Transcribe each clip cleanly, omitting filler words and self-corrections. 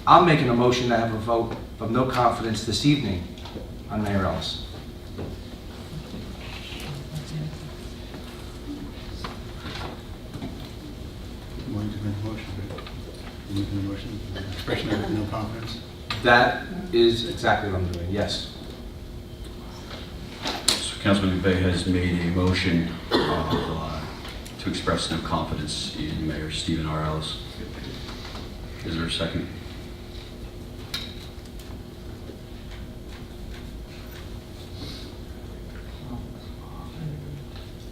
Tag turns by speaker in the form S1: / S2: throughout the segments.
S1: I'm making a motion to have a vote of no confidence this evening on Mayor Ellis.
S2: Why did you make a motion? You making a motion? Expression of no confidence?
S1: That is exactly what I'm doing, yes.
S3: So Councilman McVeigh has made a motion to express no confidence in Mayor Stephen R. Ellis. Is there a second?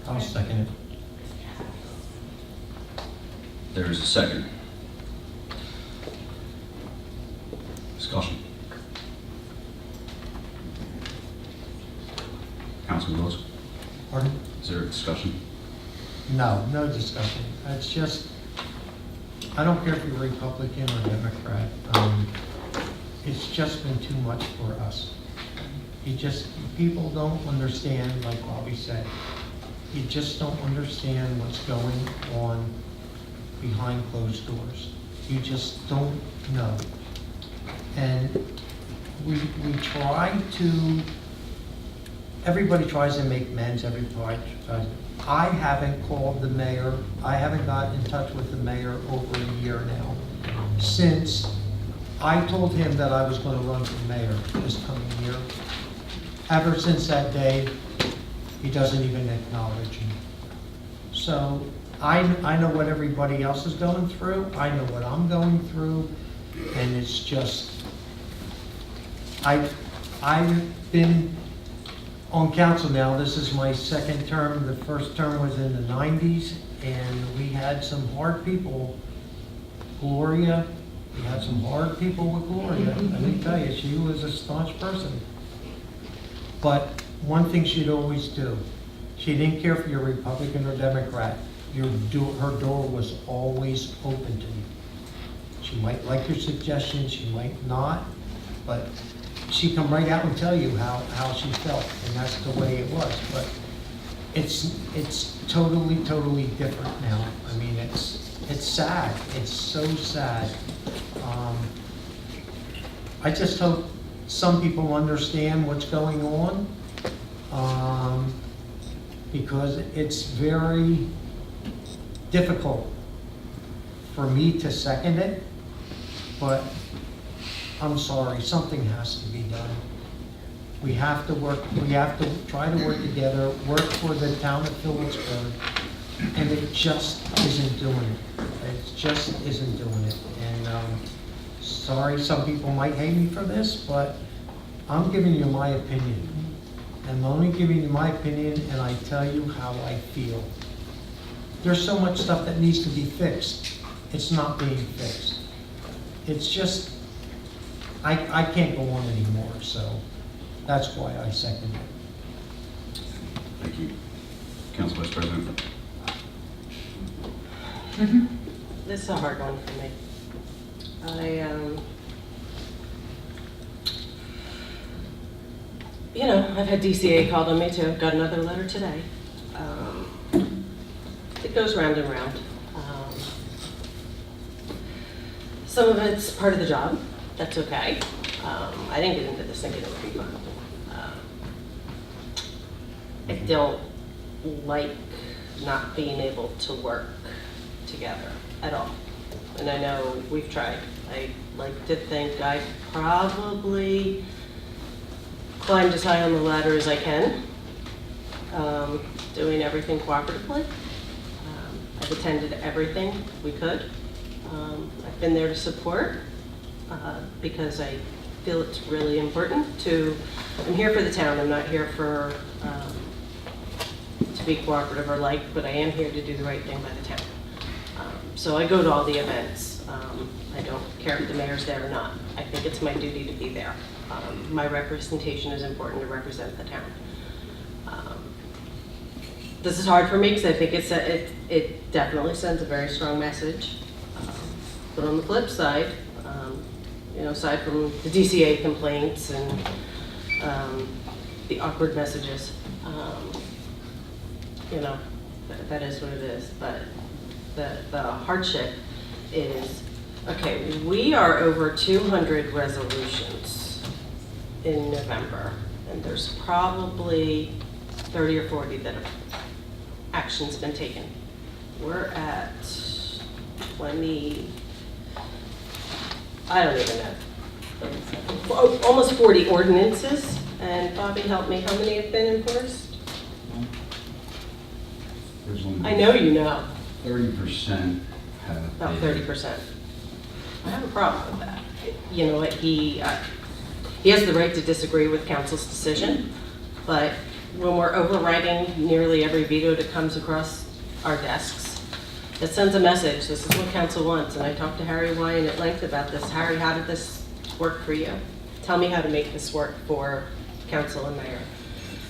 S4: I'll second it.
S3: There is a second. Discussion. Councilman Lewis,
S4: Pardon?
S3: is there a discussion?
S4: No, no discussion. It's just, I don't care if you're Republican or Democrat. It's just been too much for us. People don't understand, like Bobby said, you just don't understand what's going on behind closed doors. You just don't know. And we try to, everybody tries to make amends, everybody tries. I haven't called the mayor, I haven't gotten in touch with the mayor over a year now, since I told him that I was going to run for mayor this coming year. Ever since that day, he doesn't even acknowledge me. So I know what everybody else is going through, I know what I'm going through, and it's just, I've been on council now. This is my second term. The first term was in the 90s, and we had some hard people. Gloria, we had some hard people with Gloria. Let me tell you, she was a staunch person. But one thing she'd always do, she didn't care if you're Republican or Democrat. Her door was always open to you. She might like your suggestions, she might not, but she'd come right out and tell you how she felt, and that's the way it was. But it's totally different now. I mean, it's sad. It's so sad. I just hope some people understand what's going on, because it's very difficult for me to second it, but I'm sorry, something has to be done. We have to work, we have to try to work together, work for the town of Phillipsburg, and it just isn't doing it. It just isn't doing it. And sorry, some people might hate me for this, but I'm giving you my opinion. I'm only giving you my opinion, and I tell you how I feel. There's so much stuff that needs to be fixed. It's not being fixed. It's just, I can't go on anymore, so that's why I second it.
S3: Thank you. Council Vice President.
S5: This is a hard one for me. I've had DCA called on me too. I've got another letter today. It goes round and round. Some of it's part of the job. That's okay. I didn't get into this thinking it would be fun. I don't like not being able to work together at all. And I know we've tried. I like to think I probably climbed as high on the ladder as I can, doing everything cooperatively. I've attended everything we could. I've been there to support because I feel it's really important to, I'm here for the town, I'm not here for, to be cooperative or like, but I am here to do the right thing by the town. So I go to all the events. I don't care if the mayor's there or not. I think it's my duty to be there. My representation is important to represent the town. This is hard for me because I think it definitely sends a very strong message. But on the flip side, aside from the DCA complaints and the awkward messages, that is what it is. But the hardship is Okay, we are over 200 resolutions in November, and there's probably 30 or 40 that have action's been taken. We're at 20, I don't even know, almost 40 ordinances. And Bobby, help me, how many have been enforced?
S3: There's only
S5: I know you know,
S3: 30% have
S5: about
S3: been-
S5: 30%. I have a problem with that. You know what, he has the right to disagree with council's decision, but when we're overriding nearly every veto that comes across our desks, it sends a message, this is what council wants. And I talked to Harry Wine at length about this. Harry, how did this work for you? Tell me how to make this work for council and mayor.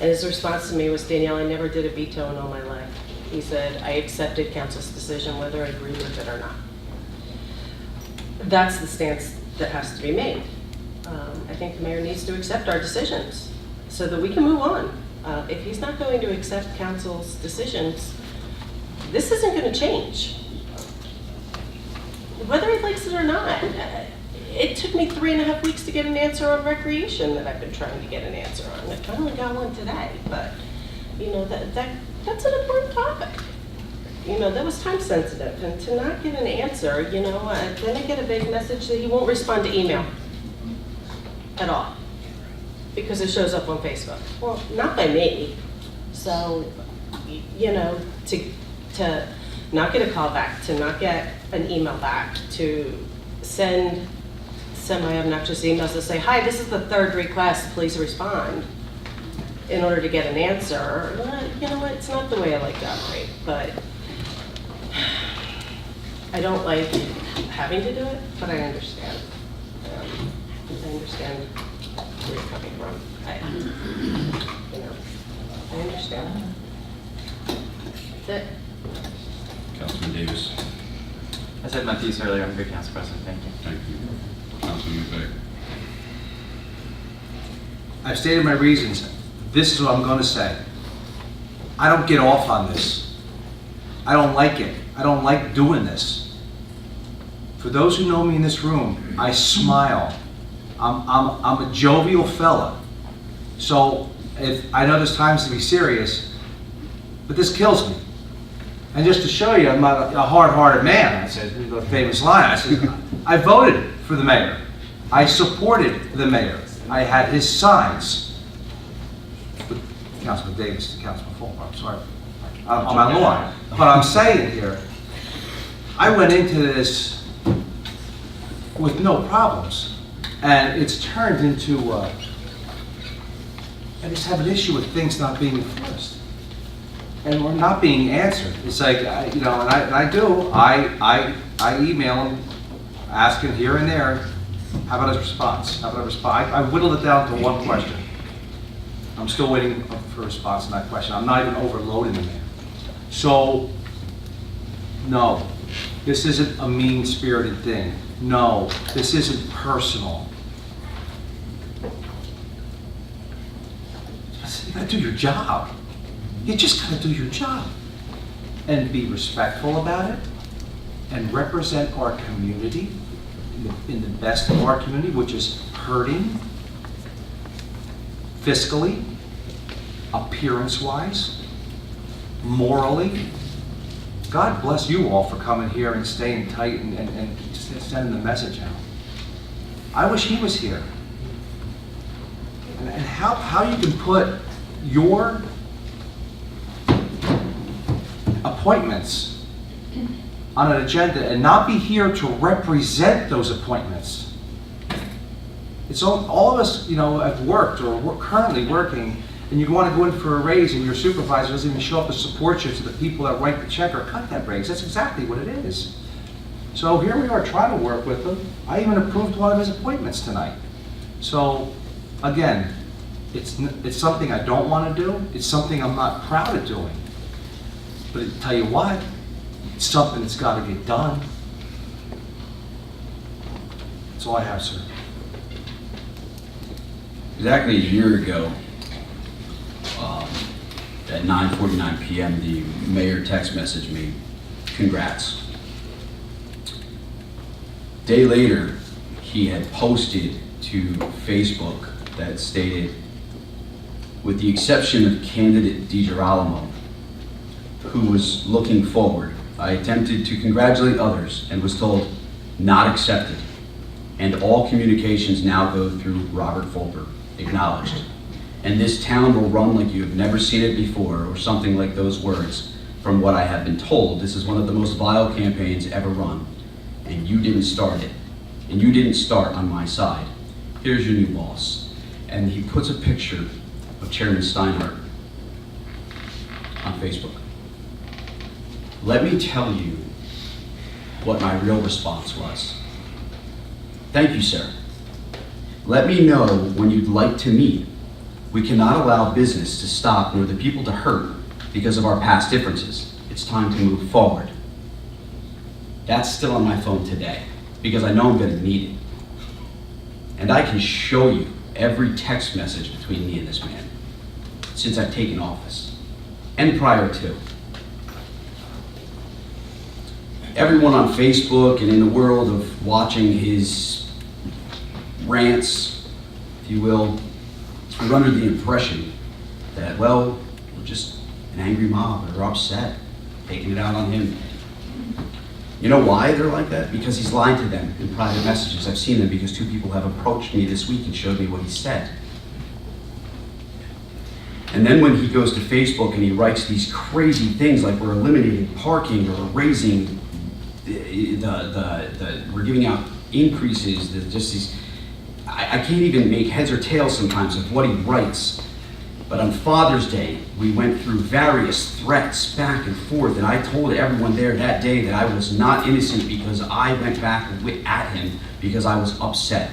S5: And his response to me was, Danielle, I never did a veto in all my life. He said, I accepted council's decision whether I agreed with it or not. That's the stance that has to be made. I think the mayor needs to accept our decisions so that we can move on. If he's not going to accept council's decisions, this isn't going to change. Whether he likes it or not. It took me 3.5 weeks to get an answer on recreation that I've been trying to get an answer on. I finally got one today, but you know, that's an important topic. You know, that was time sensitive, and to not get an answer, you know, then I get a big message that he won't respond to email at all because it shows up on Facebook. Well, not by me. So, you know, to not get a call back, to not get an email back, to send semi-obnoxious emails that say, hi, this is the third request, please respond, in order to get an answer. You know what, it's not the way I like to operate, but I don't like having to do it, but I understand. I understand where you're coming from. I understand. That's it.
S3: Councilman Davis.
S6: I said my piece earlier. I'm a good council president. Thank you.
S3: Thank you. Councilman McVeigh.
S1: I've stated my reasons. This is what I'm going to say. I don't get off on this. I don't like it. I don't like doing this. For those who know me in this room, I smile. I'm a jovial fella. So if I know there's times to be serious, but this kills me. And just to show you, I'm not a hard-hearted man. I said, the famous line. I said, I voted for the mayor. I supported the mayor. I had his signs. Councilman Davis, Councilman Fulmer, I'm sorry. On my lawn. But I'm saying here, I went into this with no problems. And it's turned into, I just have an issue with things not being enforced. And we're not being answered. It's like, you know, and I email him, asking here and there, how about his response? How about a response? I whittled it down to one question. I'm still waiting for a response to that question. I'm not even overloading the man. So, no, this isn't a mean-spirited thing. No, this isn't personal. You gotta do your job. You just gotta do your job. And be respectful about it, and represent our community in the best of our community, which is hurting fiscally, appearance-wise, morally. God bless you all for coming here and staying tight and sending the message out. I wish he was here. And how you can put your appointments on an agenda and not be here to represent those appointments. It's all of us, you know, have worked or we're currently working, and you want to go in for a raise and your supervisor doesn't even show up to support you to the people that write the check or cut that raise. That's exactly what it is. So here we are trying to work with him. I even approved one of his appointments tonight. So again, it's something I don't want to do. It's something I'm not proud of doing. But I tell you what, it's something that's got to get done. That's all I have, sir.
S3: Exactly a year ago, at 9:49 p.m., the mayor text messaged me, congrats. day later, he had posted to Facebook that stated, with the exception of candidate DiGirolamo, who was looking forward, I attempted to congratulate others and was told, not accepted. And all communications now go through Robert Fulper, acknowledged. And this town will run like you have never seen it before, or something like those words. From what I have been told, this is one of the most vile campaigns ever run. And you didn't start it. And you didn't start on my side. Here's your new boss. And he puts a picture of Chairman Steinhardt on Facebook. Let me tell you what my real response was. Thank you, sir. Let me know when you'd like to meet. We cannot allow business to stop nor the people to hurt because of our past differences. It's time to move forward. That's still on my phone today because I know I'm going to need it. And I can show you every text message between me and this man since I've taken office and prior to. Everyone on Facebook and in the world of watching his rants, if you will, are under the impression that, well, we're just an angry mob, or they're upset, taking it out on him. You know why they're like that? Because he's lied to them in private messages. I've seen them because 2 people have approached me this week and showed me what he said. And then when he goes to Facebook and he writes these crazy things like we're eliminating parking or raising we're giving out increases, just these, I can't even make heads or tails sometimes of what he writes. But on Father's Day, we went through various threats back and forth, and I told everyone there that day that I was not innocent because I went back at him because I was upset.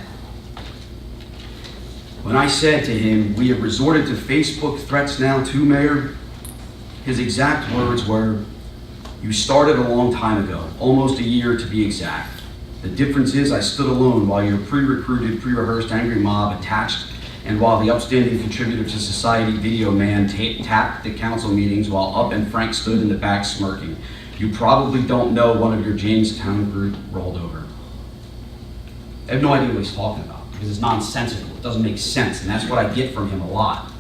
S3: When I said to him, we have resorted to Facebook threats now too, Mayor, his exact words were, you started a long time ago, almost a year to be exact. The difference is I stood alone while your pre-recruited, pre-rehearsed angry mob attached, and while the upstanding contributor to society video man tapped the council meetings while Up and Frank stood in the back smirking. You probably don't know one of your Jamestown group rolled over. I have no idea what he's talking about because it's nonsensical. It doesn't make sense, and that's what I get from him a lot.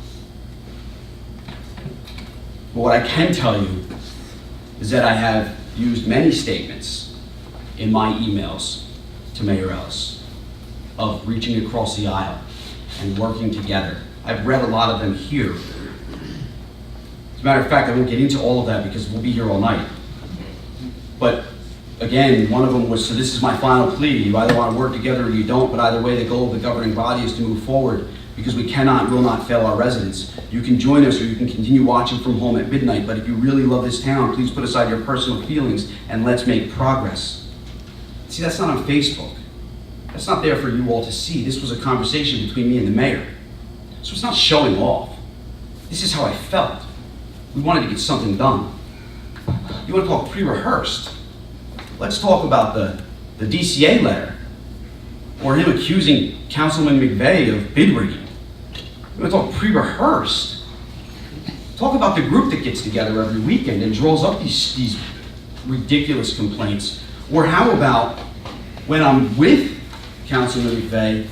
S3: But what I can tell you is that I have used many statements in my emails to Mayor Ellis of reaching across the aisle and working together. I've read a lot of them here. As a matter of fact, I won't get into all of that because we'll be here all night. But again, one of them was, so this is my final plea. You either want to work together or you don't, but either way, the goal of the governing body is to move forward because we cannot and will not fail our residents. You can join us or you can continue watching from home at midnight, but if you really love this town, please put aside your personal feelings and let's make progress. See, that's not on Facebook. That's not there for you all to see. This was a conversation between me and the mayor. So it's not showing off. This is how I felt. We wanted to get something done. You want to talk pre-rehearsed? Let's talk about the DCA letter or him accusing Councilman McVeigh of bid rigging. You want to talk pre-rehearsed? Talk about the group that gets together every weekend and draws up these ridiculous complaints. Or how about when I'm with Councilman McVeigh,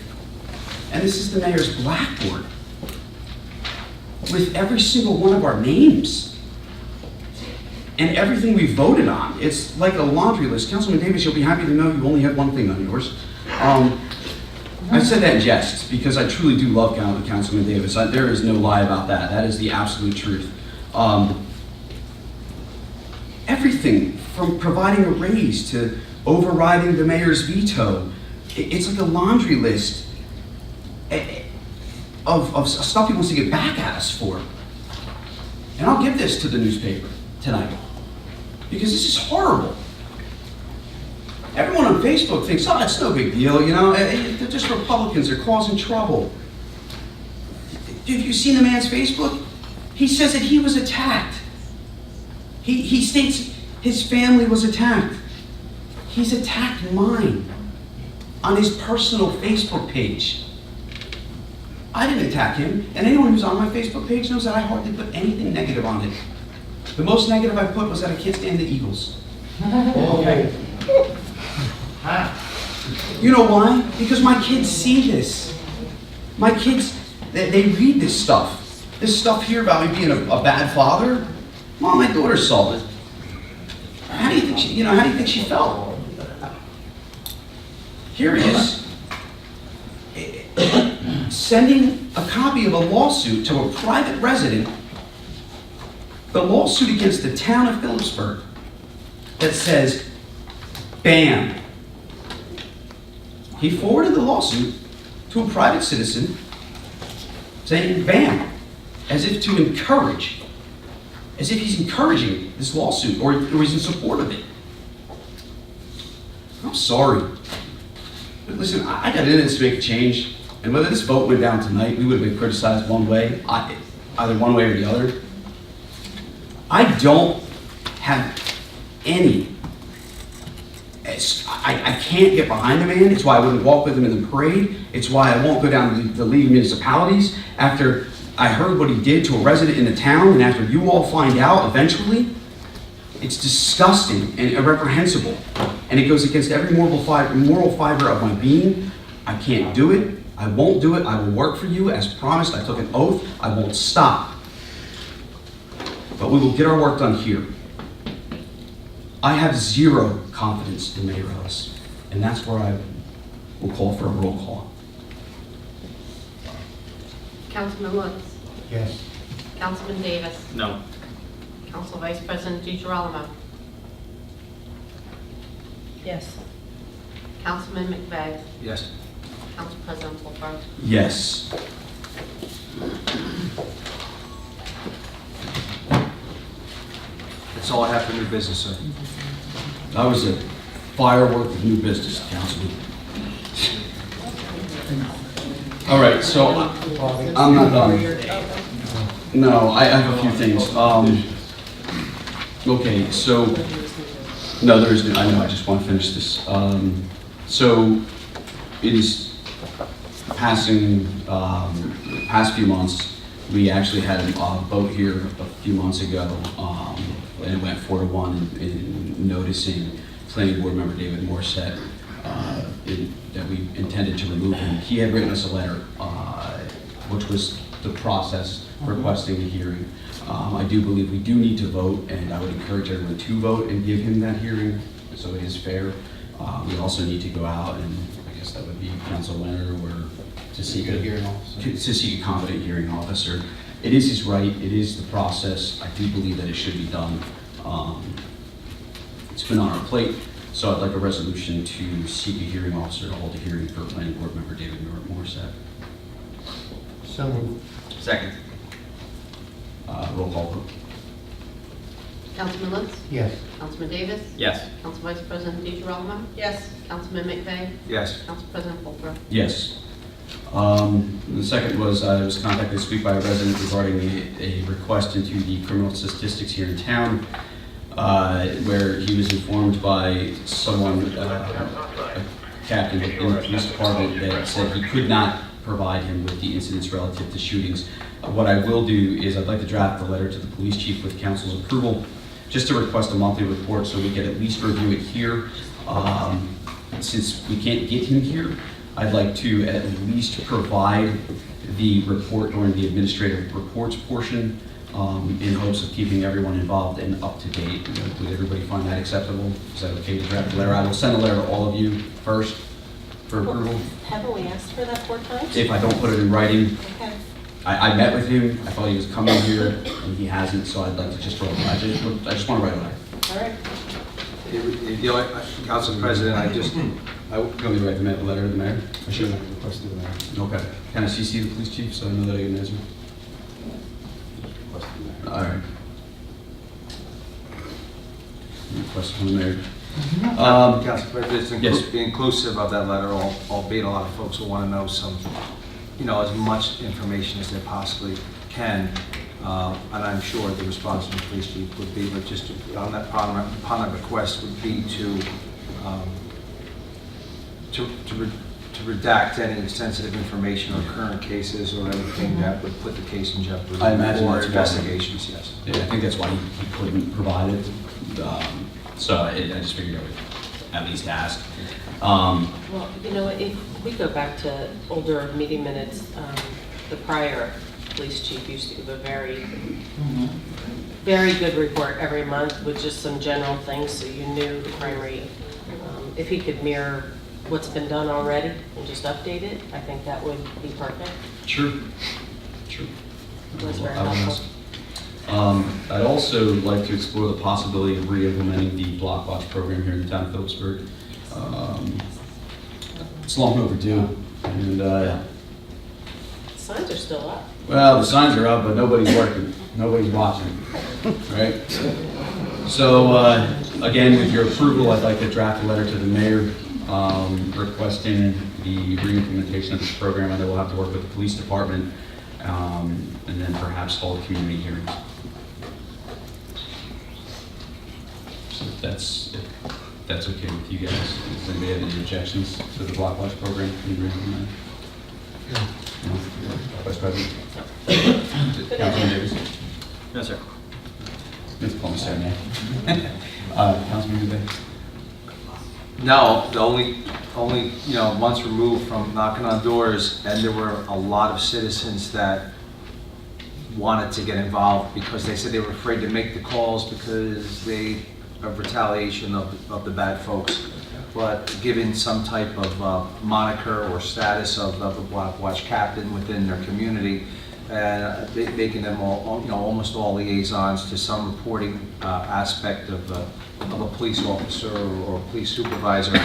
S3: and this is the mayor's blackboard, with every single one of our names and everything we voted on. It's like a laundry list. Councilman Davis, you'll be happy to know you only have one thing on yours. I said that in jest because I truly do love Councilman Davis. There is no lie about that. That is the absolute truth. Everything from providing a raise to overriding the mayor's veto. It's like a laundry list of stuff he wants to get back at us for. And I'll give this to the newspaper tonight because this is horrible. Everyone on Facebook thinks, oh, it's no big deal, you know, they're just Republicans, they're causing trouble. Have you seen the man's Facebook? He says that he was attacked. He states his family was attacked. He's attacked mine on his personal Facebook page. I didn't attack him, and anyone who's on my Facebook page knows that I hardly put anything negative on it. The most negative I put was that I can't stand the Eagles. Okay. You know why? Because my kids see this. My kids, they read this stuff. This stuff here about me being a bad father. Well, my daughter saw it. How do you think how do you think she felt? Here it is. Sending a copy of a lawsuit to a private resident. The lawsuit against the town of Phillipsburg that says, bam. He forwarded the lawsuit to a private citizen saying, bam, as if to encourage, as if he's encouraging this lawsuit or he's in support of it. I'm sorry. But listen, I got in this to make a change, and whether this vote went down tonight, we would have been criticized one way, either one way or the other. I don't have any. I can't get behind the man. It's why I wouldn't walk with him in the parade. It's why I won't go down to the League of Municipalities after I heard what he did to a resident in the town, and after you all find out eventually. It's disgusting and reprehensible, and it goes against every moral fiber of my being. I can't do it. I won't do it. I will work for you as promised. I took an oath. I won't stop. But we will get our work done here. I have zero confidence in Mayor Ellis, and that's where I will call for a roll call.
S7: Councilman Woods.
S4: Yes.
S7: Councilman Davis.
S6: No.
S7: Council Vice President DiGirolamo.
S5: Yes.
S7: Councilman McVeigh.
S1: Yes.
S7: Council President Phillipsburg.
S3: Yes.
S1: That's all I have for new business, sir.
S3: That was a firework of new business, Councilman. All right, so I'm not done. No, I have a few things. Okay, so, no, there is, I know, I just want to finish this. So, it is passing, past few months, we actually had a vote here a few months ago, and it went 4-1 in noticing planning board member David Morissette that we intended to remove him. He had written us a letter, which was the process requesting a hearing. I do believe we do need to vote, and I would encourage everyone to vote and give him that hearing, so it is fair. We also need to go out, and I guess that would be Council Leonard, or to seek a competent hearing officer. It is his right, it is the process. I do believe that it should be done. It's been on our plate, so I'd like a resolution to seek a hearing officer to hold a hearing for planning board member David Morissette.
S4: So moved.
S6: Second.
S3: Roll call vote.
S7: Councilman Woods.
S4: Yes.
S7: Councilman Davis.
S6: Yes.
S7: Council Vice President DiGirolamo.
S5: Yes.
S7: Councilman McVeigh.
S1: Yes.
S7: Council President Phillipsburg.
S3: Yes. The second was, I was contacted this week by a resident regarding a request into the criminal statistics here in town, where he was informed by someone, a captain in the police department, that said he could not provide him with the incidents relative to shootings. What I will do is I'd like to draft a letter to the police chief with council's approval, just to request a monthly report so we can at least review it here. Since we can't get him here, I'd like to at least provide the report during the administrative reports portion, in hopes of keeping everyone involved and up to date. Would everybody find that acceptable? Is that okay to draft a letter? I will send a letter to all of you first for approval.
S5: Haven't we asked for that 4 times?
S3: If I don't put it in writing,
S5: Okay.
S3: I met with him, I thought he was coming here, and he hasn't, so I'd like to just I just want to write a letter.
S5: All right.
S1: You know, Council President, I
S3: Want me to write the letter to the mayor? I should.
S2: Requested the mayor.
S3: Okay. Can I CC the police chief so I know that I get an answer?
S2: Requested the mayor.
S3: All right. Request from the mayor.
S1: Council President,
S3: Yes.
S1: be inclusive of that letter, albeit a lot of folks will want to know some, as much information as they possibly can. And I'm sure the response from the police chief would be, but just on that, upon that request would be to redact any sensitive information or current cases or anything that would put the case in jeopardy.
S3: I imagine
S1: Or
S3: that's why.
S1: investigations, yes.
S3: Yeah, I think that's why he couldn't provide it. So I just figured I would at least ask.
S5: Well, you know, if we go back to older meeting minutes, the prior police chief used to give a very good report every month with just some general things, so you knew the crime rate. If he could mirror what's been done already and just update it, I think that would be perfect.
S3: Sure.
S5: It was very
S3: I will
S5: helpful.
S3: ask. I'd also like to explore the possibility of re-implementing the block watch program here in the town of Phillipsburg. It's long overdue, and
S5: Signs are still up.
S3: well, the signs are up, but nobody's working, nobody's watching, right? So, again, with your approval, I'd like to draft a letter to the mayor requesting the re-implementation of this program. I know we'll have to work with the police department, and then perhaps hold community hearings. So if that's okay with you guys. Does anybody have any objections to the block watch program being re-implemented? No? Vice President? Councilman Davis?
S6: No, sir.
S3: Let's call me Sarah now. Councilman Davis?
S1: No, the only, you know, months removed from knocking on doors, and there were a lot of citizens that wanted to get involved because they said they were afraid to make the calls because of retaliation of the bad folks. But given some type of moniker or status of the block watch captain within their community, making them all, you know, almost all liaisons to some reporting aspect of a police officer or police supervisor,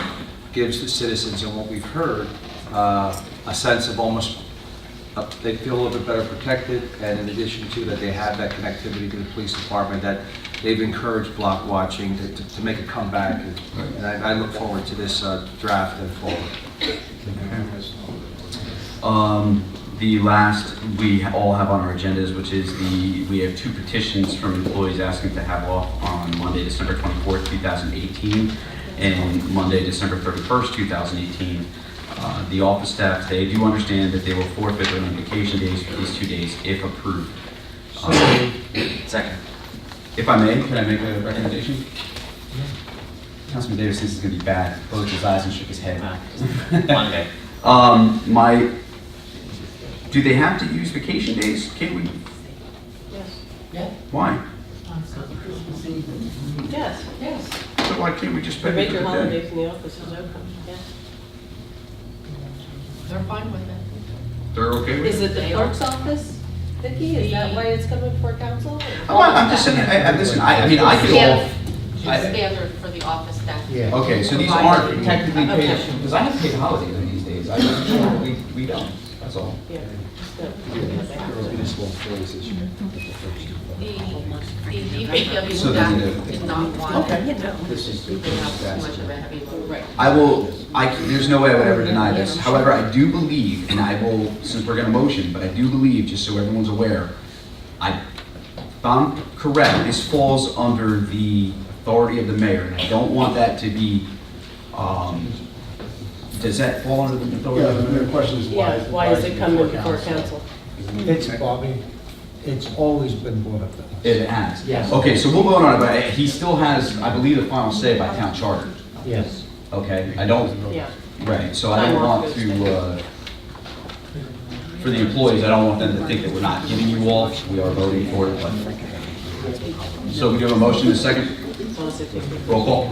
S1: gives the citizens, and what we've heard, a sense of almost, they feel a little bit better protected, and in addition to that, they have that connectivity to the police department, that they've encouraged block watching to make a comeback, and I look forward to this draft and forward.
S3: The last we all have on our agendas, which is we have 2 petitions from employees asking to have off on Monday, December 24th, 2018, and Monday, December 31st, 2018. The office staff, they do understand that they will forfeit their own vacation days for these 2 days if approved.
S6: Second.
S3: If I may, can I make a recommendation? Councilman Davis thinks it's going to be bad. Closed his eyes and shook his head.
S6: Monday.
S3: Do they have to use vacation days? Can we?
S5: Yes.
S3: Why?
S5: Yes.
S3: So why can't we just
S5: You
S3: spend
S5: make
S3: it
S5: your
S3: today?
S5: holidays and the office is open, yes.
S7: They're fine with it.
S3: They're okay with
S5: Is it the clerk's office, Vicki? Is that why it's coming before council?
S3: I'm just saying, listen, I mean, I could all,
S7: Standard for the office staff.
S4: Yeah.
S3: okay, so these aren't technically paid, because I have paid holidays on these days. We don't, that's all.
S5: Yeah.
S7: The DPW
S3: So then
S7: staff did not want
S3: Okay.
S7: to have too much of a heavy load. Right.
S3: There's no way I would ever deny this. However, I do believe, and I will, since we're gonna motion, but I do believe, just so everyone's aware, if I'm correct, this falls under the authority of the mayor, and I don't want that to be, does that fall under the authority of the mayor?
S2: The question is why.
S5: Yeah, why is it coming before council?
S4: It's, Bobby, it's always been brought up to us.
S3: It has?
S4: Yes.
S3: Okay, so we'll vote on it, but he still has, I believe, the final say by town charter.
S4: Yes.
S3: Okay, I don't,
S5: Yeah.
S3: right, so I don't want to, for the employees, I don't want them to think that we're not giving you off, we are voting for it, but. So we do have a motion in a second, roll call.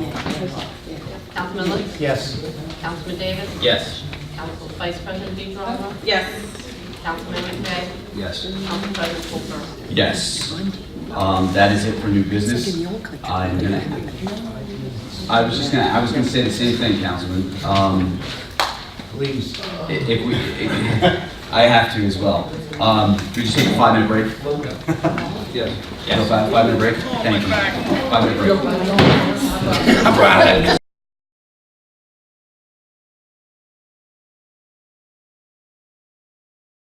S7: Councilman Lutz?
S4: Yes.
S7: Councilman Davis?
S6: Yes.
S7: Council Vice President DeGirolamo?
S5: Yes.
S7: Councilman McVeigh?
S1: Yes.
S7: Council President Colbert?
S3: Yes. That is it for new business. I was gonna say the same thing, Councilman.
S4: Please.
S3: If we, I have to as well. Could we just take a 5-minute break?
S1: Yes.
S3: Yes. 5-minute break? Thank you. 5-minute break.